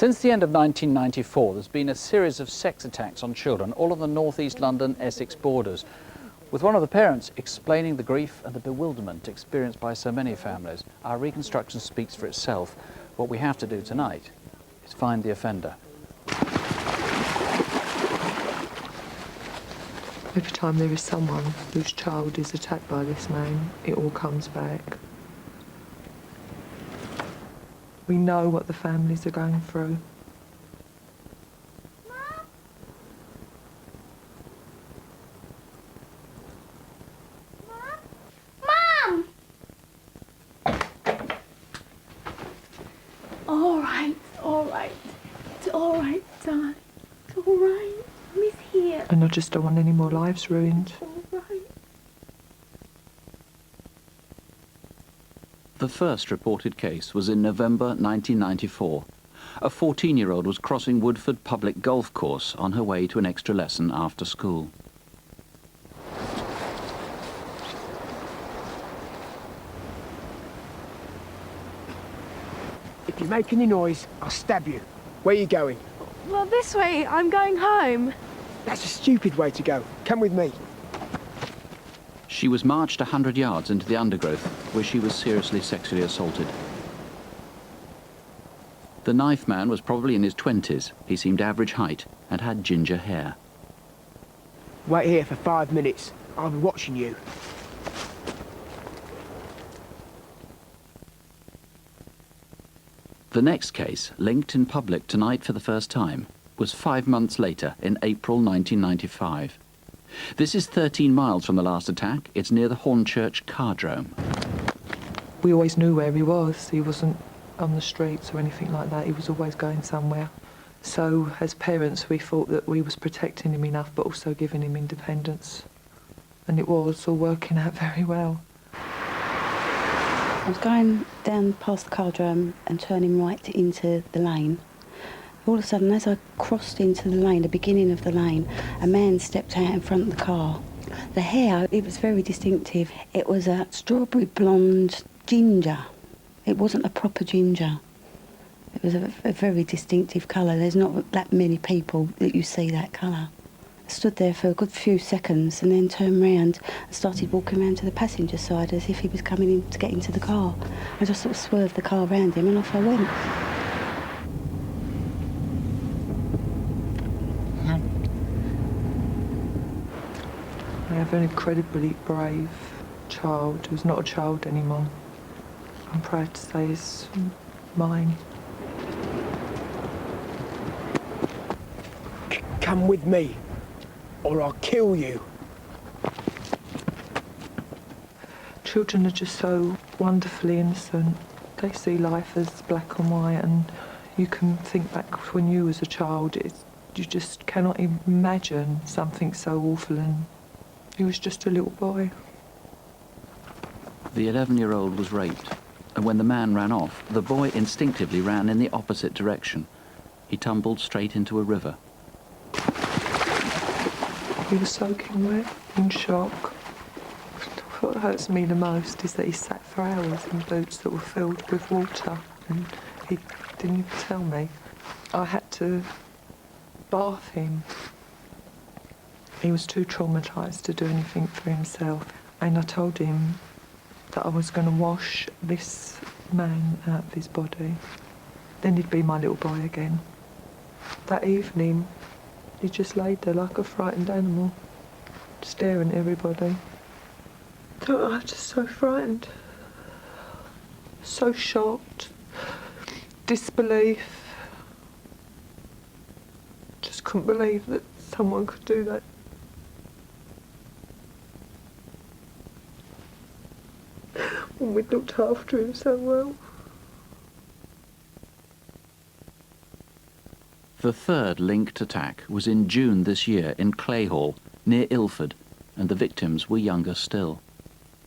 Since the end of 1994, there's been a series of sex attacks on children all on the northeast London-Essex borders, with one of the parents explaining the grief and the bewilderment experienced by so many families. Our reconstruction speaks for itself. What we have to do tonight is find the offender. Every time there is someone whose child is attacked by this man, it all comes back. We know what the families are going through. Mum! All right. It's all right, darling. It's all right. Miss here. And I just don't want any more lives ruined. All right. The first reported case was in November 1994. A 14-year-old was crossing Woodford Public Golf Course on her way to an extra lesson after school. If you make any noise, I'll stab you. Where are you going? Well, this way. I'm going home. That's a stupid way to go. Come with me. She was marched 100 yards into the undergrowth, where she was seriously sexually assaulted. The knife man was probably in his 20s. He seemed average height and had ginger hair. Wait here for 5 minutes. I'll be watching you. The next case, linked in public tonight for the first time, was 5 months later, in April 1995. This is 13 miles from the last attack. It's near the Hornchurch Cardrome. We always knew where he was. He wasn't on the streets or anything like that. He was always going somewhere. So, as parents, we thought that we was protecting him enough, but also giving him independence. And it was all working out very well. I was going down past the Cardrome and turning right into the lane. All of a sudden, as I crossed into the lane, the beginning of the lane, a man stepped out in front of the car. The hair, it was very distinctive. It was a strawberry blonde ginger. It wasn't a proper ginger. It was a very distinctive colour. There's not that many people that you see that colour. I stood there for a good few seconds and then turned round and started walking around to the passenger side as if he was coming in to get into the car. I just sort of swerved the car around him and off I went. I have an incredibly brave child who's not a child anymore. I'm proud to say he's mine. Come with me, or I'll kill you. Children are just so wonderfully innocent. They see life as black and white, and you can think back when you was a child, you just cannot imagine something so awful, and he was just a little boy. The 11-year-old was raped, and when the man ran off, the boy instinctively ran in the opposite direction. He tumbled straight into a river. He was soaking wet, in shock. What hurts me the most is that he sat for hours in boots that were filled with water, and he didn't even tell me. I had to bath him. He was too traumatised to do anything for himself, and I told him that I was going to wash this man out of his body. Then he'd be my little boy again. That evening, he just laid there like a frightened animal, staring at everybody. I was just so frightened, so shocked, disbelief. Just couldn't believe that someone could do that. When we'd looked after him so well. The third linked attack was in June this year in Clayhall, near Ilford, and the victims were younger still.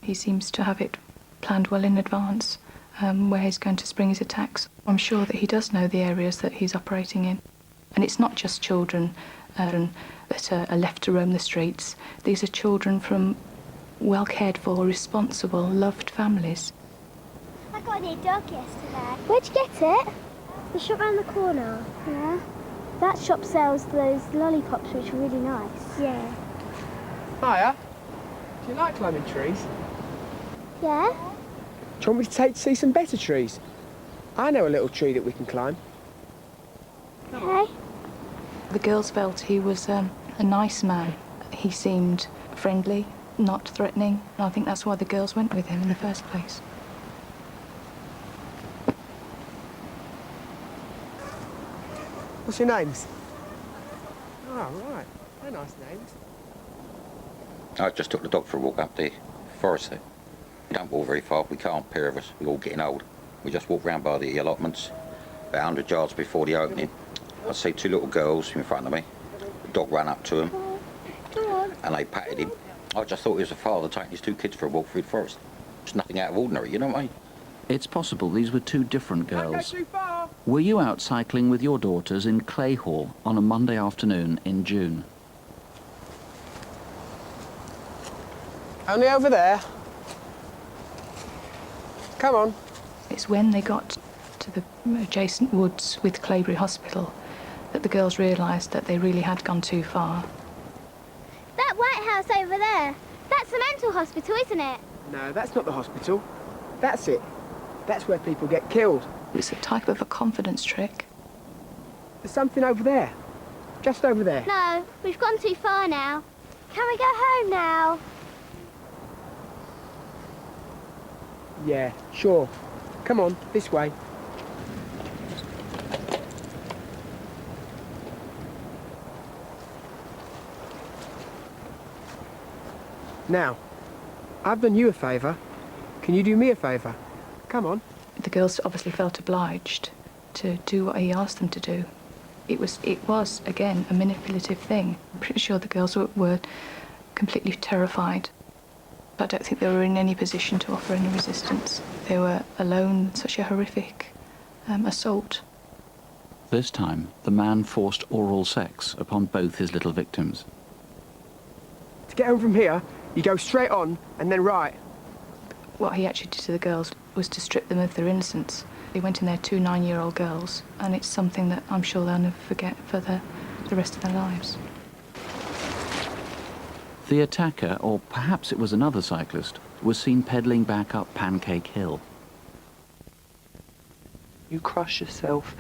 He seems to have it planned well in advance, where he's going to spring his attacks. I'm sure that he does know the areas that he's operating in. And it's not just children that are left to roam the streets. These are children from well cared for, responsible, loved families. I got a new dog yesterday. Where'd you get it? The shop round the corner. Yeah. That shop sells those lollipops which are really nice. Yeah. Hiya. Do you like climbing trees? Yeah? Do you want me to take to see some better trees? I know a little tree that we can climb. Okay. The girls felt he was a nice man. He seemed friendly, not threatening, and I think that's why the girls went with him in the first place. What's your names? Oh, right. They're nice names. I just took the dog for a walk up the forest there. We don't walk very far, we can't, pair of us, we're all getting old. We just walk round by the allotments, about 100 yards before the opening. I see two little girls in front of me. The dog ran up to them, and they patted him. I just thought he was a father taking his two kids for a walk through the forest. It's nothing out of ordinary, you know what I mean? It's possible these were two different Don't go girls. too far. Were you out cycling with your daughters in Clayhall on a Monday afternoon in June? Only over there. Come on. It's when they got to the adjacent woods with Claybury Hospital that the girls realised that they really had gone too far. That White House over there. That's the mental hospital, isn't it? No, that's not the hospital. That's it. That's where people get killed. It's a type of a confidence trick. There's something over there. Just over there. No, we've gone too far now. Can we go home now? Yeah, sure. Come on, this way. Now, I've done you a favour. Can you do me a favour? Come on. The girls obviously felt obliged to do what he asked them to do. It was again, a manipulative thing. I'm pretty sure the girls were completely terrified. I don't think they were in any position to offer any resistance. They were alone, such a horrific assault. This time, the man forced oral sex upon both his little victims. To get home from here, you go straight on and then right. What he actually did to the girls was to strip them of their innocence. He went in there 2 9-year-old girls, and it's something that I'm sure they'll never forget for the rest of their lives. The attacker, or perhaps it was another cyclist, was seen pedalling back up Pancake Hill. You crush yourself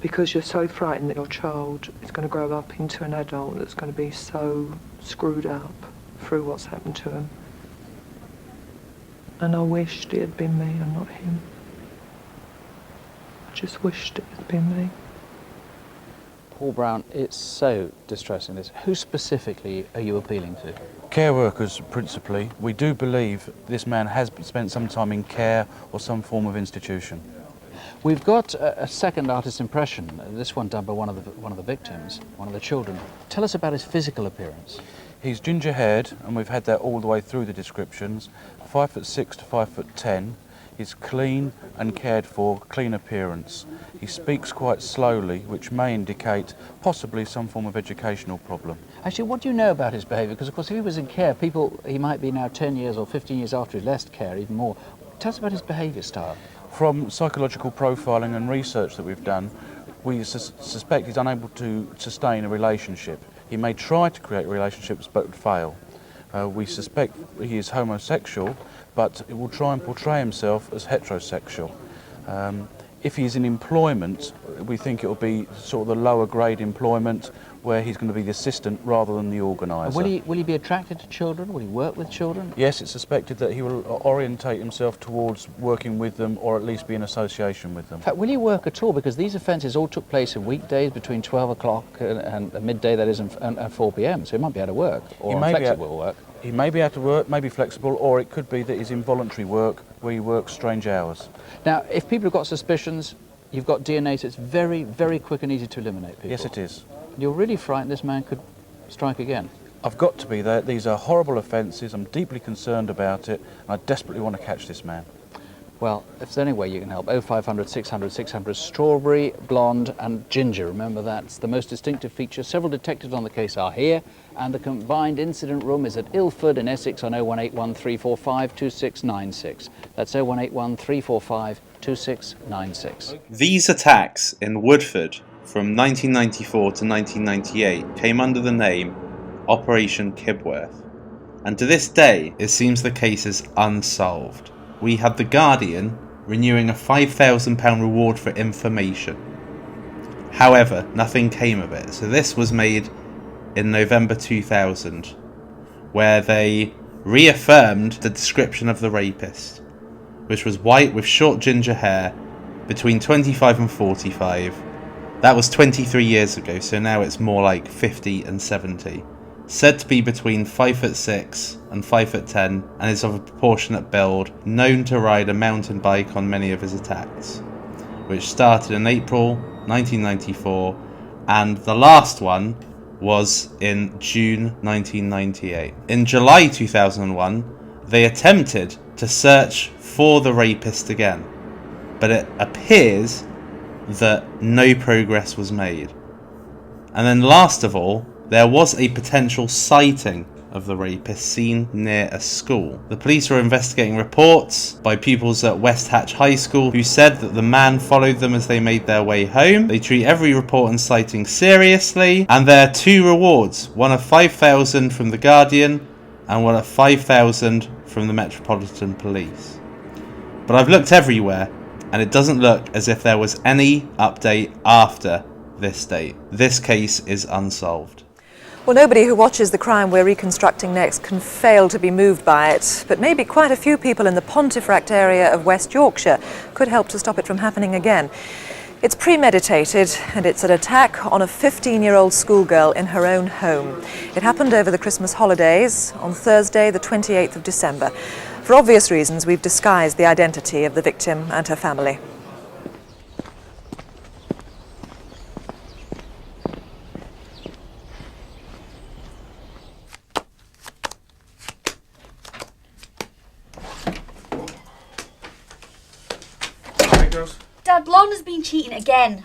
because you're so frightened that your child is going to grow up into an adult that's going to be so screwed up through what's happened to him. And I wished it had been me and not him. I just wished it had been me. Paul Brown, it's so distressing this. Who specifically are you appealing to? Care workers, principally. We do believe this man has spent some time in care or some form of institution. We've got a second artist's impression, this one done by one of the victims, one of the children. Tell us about his physical appearance. He's ginger-haired, and we've had that all the way through the descriptions. 5'6" to 5'10". He's clean and cared for, clean appearance. He speaks quite slowly, which may indicate possibly some form of educational problem. Actually, what do you know about his behaviour? Because, of course, if he was in care, he might be now 10 years or 15 years after he left care, even more. Tell us about his behaviour style. From psychological profiling and research that we've done, we suspect he's unable to sustain a relationship. He may try to create relationships but would fail. We suspect he is homosexual, but he will try and portray himself as heterosexual. If he's in employment, we think it will be sort of the lower grade employment where he's going to be the assistant rather than the organiser. Will he be attracted to children? Will he work with children? Yes, it's suspected that he will orientate himself towards working with them or at least be in association with them. In fact, will he work at all? Because these offences all took place in weekdays between 12 o'clock and midday, that is, and 4 p.m, so he might be able to work, or flexible work. He may be able to work, may be flexible, or it could be that he's involuntary work where he works strange hours. Now, if people have got suspicions, you've got DNA, so it's very, very quick and easy to eliminate people. Yes, it is. You're really frightened this man could strike again. I've got to be there. These are horrible offences. I'm deeply concerned about it, and I desperately want to catch this man. Well, if there's any way you can help, 0500 600 600, strawberry, blonde and ginger. Remember, that's the most distinctive feature. Several detectives on the case are here, and the combined incident room is at Ilford in Essex on 0181 345 2696. That's 0181 345 2696. These attacks in Woodford from 1994 to 1998 came under the name Operation Kibworth, and to this day it seems the case is unsolved. We had The Guardian renewing a £5,000 reward for information. However, nothing came of it, so this was made in November 2000, where they reaffirmed the description of the rapist, which was white with short ginger hair, between 25 and 45. That was 23 years ago, so now it's more like 50 and 70. Said to be between 5'6" and 5'10", and is of a proportionate build, known to ride a mountain bike on many of his attacks, which started in April 1994, and the last one was in June 1998. In July 2001, they attempted to search for the rapist again, but it appears that no progress was made. And then last of all, there was a potential sighting of the rapist seen near a school. The police were investigating reports by pupils at West Hatch High School who said that the man followed them as they made their way home. They treat every report and sighting seriously, and there are two rewards, one of £5,000 from The Guardian and one of £5,000 from the Metropolitan Police. But I've looked everywhere, and it doesn't look as if there was any update after this date. This case is unsolved. Well, nobody who watches the crime we're reconstructing next can fail to be moved by it, but maybe quite a few people in the Pontefract area of West Yorkshire could help to stop it from happening again. It's premeditated, and it's an attack on a 15-year-old schoolgirl in her own home. It happened over the Christmas holidays on Thursday, the 28th of December. For obvious reasons, we've disguised the identity of the victim and her family. Dad, Lorna's been cheating again.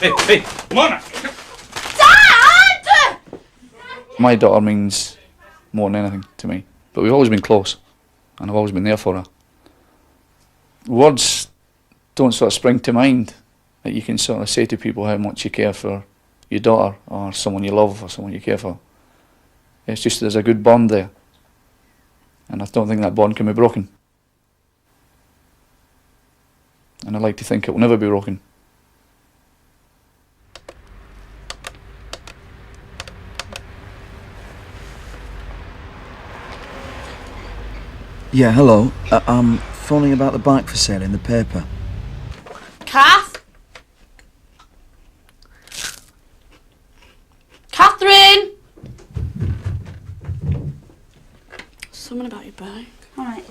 Hey, Lorna! Dad! My daughter means more than anything to me, but we've always been close, and I've always been there for her. Words don't sort of spring to mind that you can sort of say to people how much you care for your daughter, or someone you love, or someone you care for. It's just there's a good bond there, and I don't think that bond can be broken. And I like to think it will never be broken. Yeah, hello. I'm phoning about the bike for sale in the paper. Kath? Catherine! Something about your bike. All right.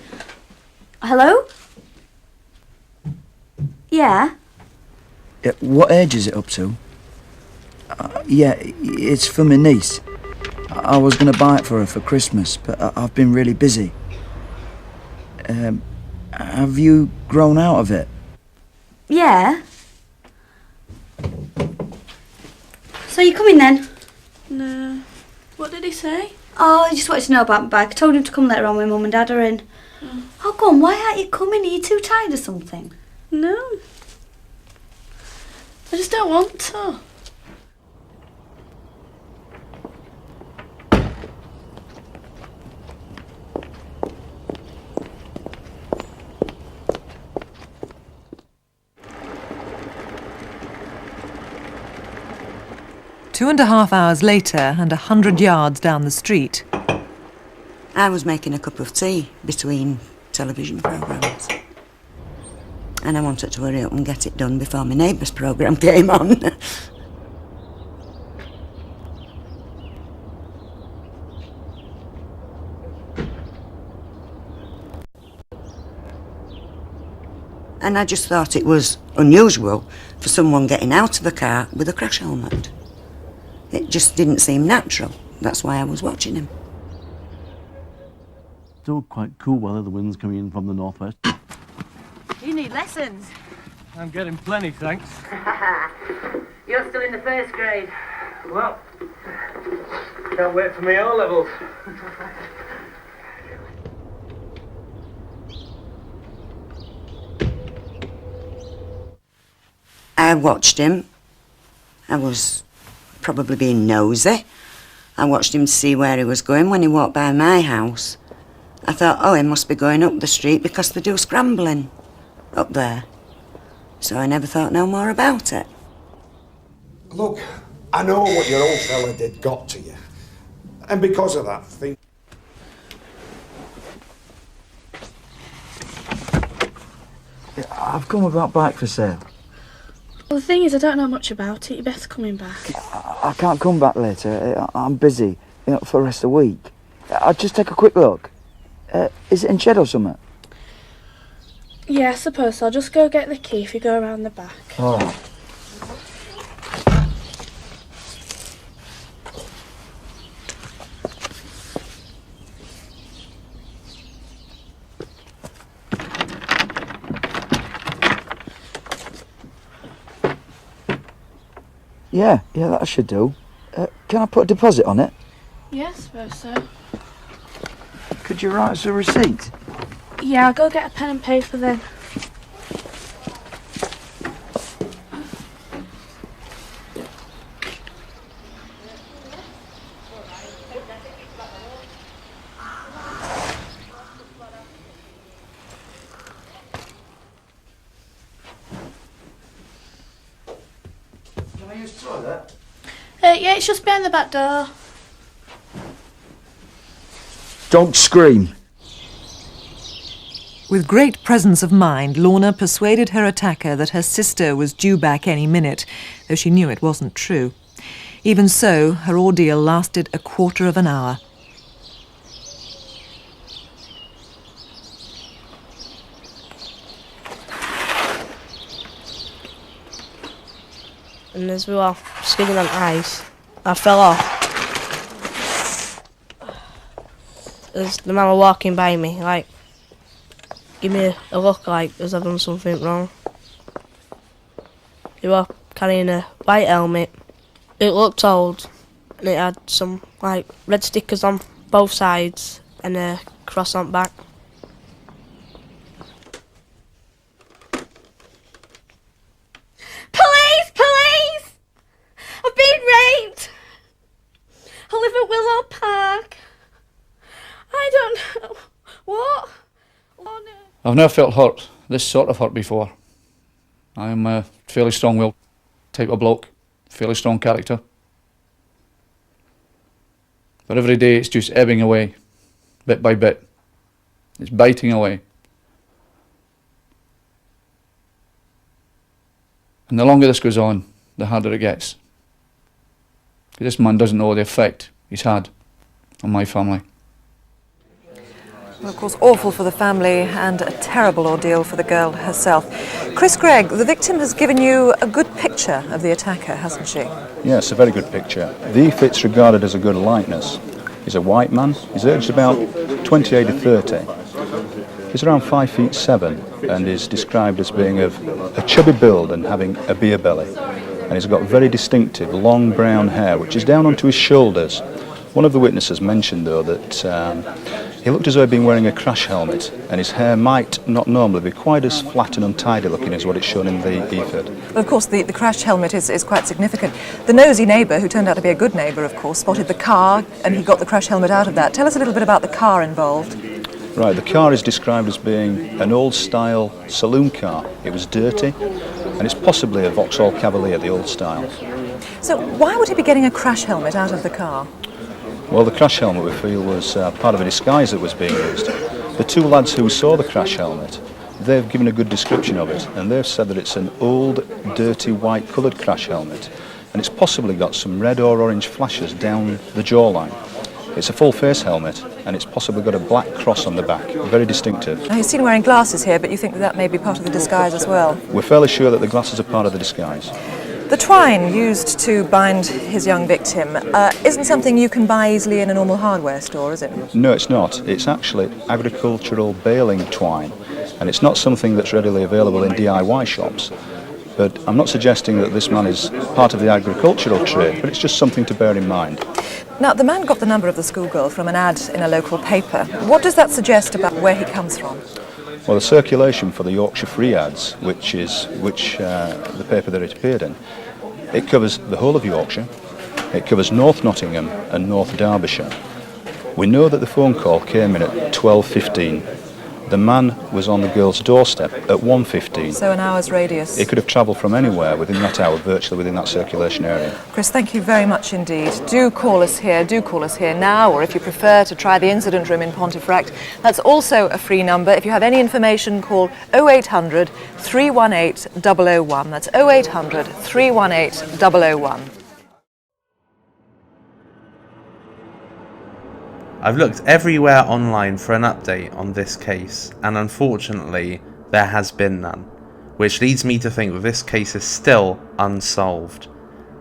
Hello? Yeah? What age is it up to? Yeah, it's for my niece. I was going to buy it for her for Christmas, but I've been really busy. Have you grown out of it? Yeah. So you coming then? No. What did he say? Oh, he just wanted to know about my bag. I told him to come later on when Mum and Dad are in. Oh, go on, why aren't you coming? Are you too tired or something? No. I just don't want to. Two and a half hours later, and 100 yards down the street. I was making a cup of tea between television programmes. And I wanted to hurry up and get it done before my neighbour's programme came on. And I just thought it was unusual for someone getting out of a car with a crash helmet. It just didn't seem natural. That's why I was watching him. still quite cool weather, the wind's coming in from the northwest. You need lessons. I'm getting plenty, thanks. You're still in the first grade. Well, can't wait for me O-levels. I watched him. I was probably being nosy. I watched him to see where he was going when he walked by my house. I thought, oh, he must be going up the street because they do scrambling up there. So I never thought no more about it. Look, I know what your old fella did got to you. And because of that thing... I've come with that bike for sale. Well, the thing is, I don't know much about it. You're better coming back. I can't come back later. I'm busy, for the rest of the week. I'll just take a quick look. Is it in shed or something? Yeah, I suppose so. I'll just go get the key if you go around the back. All right. Yeah, that should do. Can I put a deposit on it? Yeah, I suppose so. Could you write us a receipt? Yeah, I'll go get a pen and paper then. Can I use the toilet? Yeah, it's just behind the back door. Don't scream. With great presence of mind, Lorna persuaded her attacker that her sister was due back any minute, though she knew it wasn't true. Even so, her ordeal lasted a quarter of an hour. And as we were skidding on ice, I fell off. As the man was walking by me, like, give me a look like as I've done something wrong. He was carrying a white helmet. It looked old, and it had some, like, red stickers on both sides and a cross on the back. Police! Police! I've been raped! I live at Willow Park. I don't know. What? Oh, no. I've never felt hurt, this sort of hurt before. I am a fairly strong-willed type of bloke, fairly strong character. But every day it's just ebbing away, bit by bit. It's biting away. And the longer this goes on, the harder it gets. This man doesn't know the effect he's had on my family. Well, of course, awful for the family and a terrible ordeal for the girl herself. Chris Gregg, the victim has given you a good picture of the attacker, hasn't she? Yes, a very good picture. The fit's regarded as a good likeness. He's a white man. He's aged about 28 to 30. He's around 5'7" and is described as being of a chubby build and having a beer belly. And he's got very distinctive long brown hair which is down onto his shoulders. One of the witnesses mentioned though that he looked as though he'd been wearing a crash helmet and his hair might not normally be quite as flat and untidy looking as what it's shown in the e-fit. Well, of course, the crash helmet is quite significant. The nosy neighbour, who turned out to be a good neighbour, of course, spotted the car and he got the crash helmet out of that. Tell us a little bit about the car involved. Right, the car is described as being an old-style saloon car. It was dirty, and it's possibly a Vauxhall Cavalier, the old style. So why would he be getting a crash helmet out of the car? Well, the crash helmet, we feel, was part of a disguise that was being used. The two lads who saw the crash helmet, they've given a good description of it, and they've said that it's an old, dirty, white-coloured crash helmet, and it's possibly got some red or orange flashes down the jawline. It's a full-face helmet, and it's possibly got a black cross on the back, very distinctive. Now, you're seen wearing glasses here, but you think that may be part of the disguise as well? We're fairly sure that the glasses are part of the disguise. The twine used to bind his young victim isn't something you can buy easily in a normal hardware store, is it? No, it's not. It's actually agricultural baling twine, and it's not something that's readily available in DIY shops. But I'm not suggesting that this man is part of the agricultural trade, but it's just something to bear in mind. Now, the man got the number of the schoolgirl from an ad in a local paper. What does that suggest about where he comes from? Well, the circulation for the Yorkshire Free ads, which the paper that it appeared in, it covers the whole of Yorkshire, it covers North Nottingham and North Derbyshire. We know that the phone call came in at 12:15. The man was on the girl's doorstep at 1:15. So an hour's radius. It could have travelled from anywhere within that hour, virtually within that circulation area. Chris, thank you very much indeed. Do call us here now, or if you prefer to try the incident room in Pontefract, that's also a free number. If you have any information, call 0800 318 001. That's 0800 318 001. I've looked everywhere online for an update on this case, and unfortunately there has been none, which leads me to think that this case is still unsolved.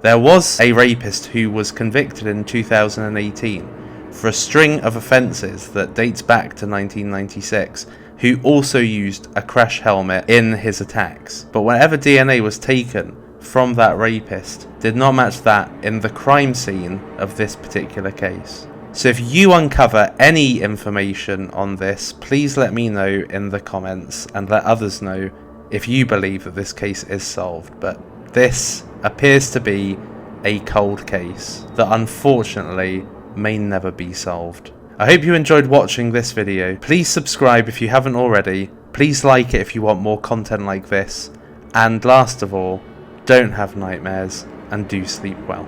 There was a rapist who was convicted in 2018 for a string of offences that dates back to 1996, who also used a crash helmet in his attacks, but whatever DNA was taken from that rapist did not match that in the crime scene of this particular case. So if you uncover any information on this, please let me know in the comments and let others know if you believe that this case is solved. But this appears to be a cold case that unfortunately may never be solved. I hope you enjoyed watching this video. Please subscribe if you haven't already. Please like it if you want more content like this. And last of all, don't have nightmares and do sleep well.